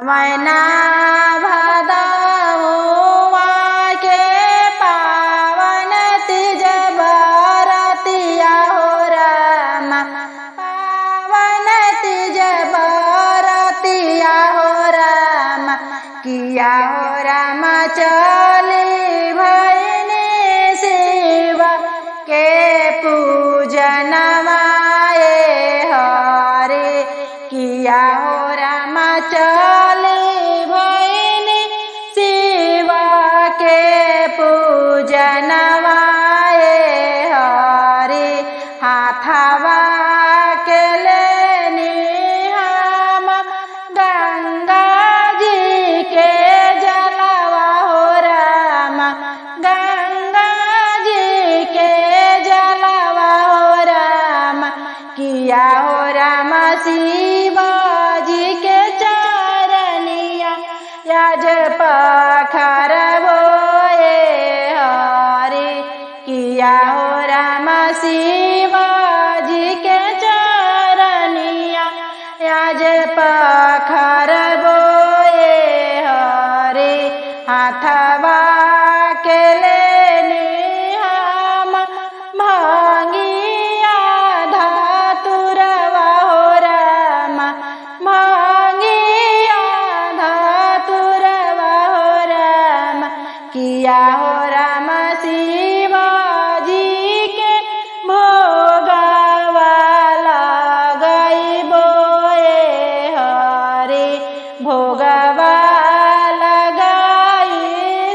मैना भदहुआ के पावन तीज बरतिया हो रामा, पावन तीज बरतिया हो रामा, किया हो रामा चली भैनी शिव के पूजनवा हरे, किया हो रामा चली भैनी शिव के पूजनवा हरे, हाथवा के लेनी हम गंगा जी के जलवा हो रामा, गंगा जी के जलवा हो रामा, किया हो रामा शिव जी के चरनिया याज पखर बोए हरे, किया हो रामा शिव जी के चरनिया याज पखर बोए हरे, हाथवा के लेनी हम भांगिया धतुरवा हो रामा, भांगिया धतुरवा हो रामा, किया हो रामा शिव जी के भोगवा लगइबो हरे, भोगवा लगाई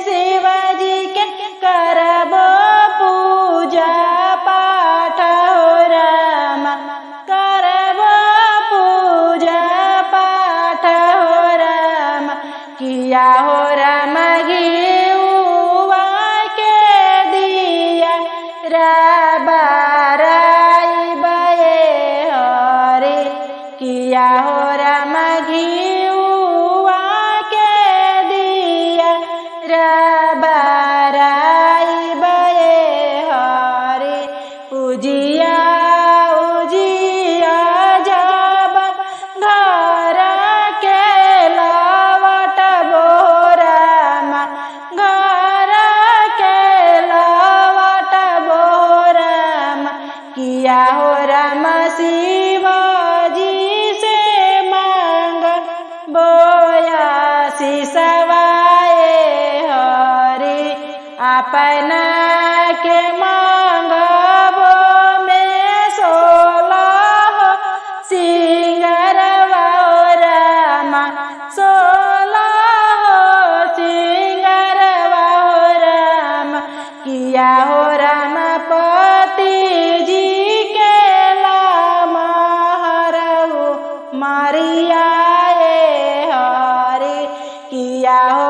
शिव जी के करबो पूजा पाठ हो रामा, करबो पूजा पाठ हो रामा, किया हो रामा घिउवा के दिया राबाराइबे हरे, किया हो रामा घिउवा के दिया राबाराइबे हरे, उजिया उजिया जब घर के लवट बोरामा, घर के लवट बोरामा, किया हो रामा शिव जी से मांग बोया सिसवाए हरे, अपना के मांगबो में 16 सिंगरवा हो रामा, 16 सिंगरवा हो रामा, किया हो रामा पति जी के लामहरऊ मारिया हरे, किया हो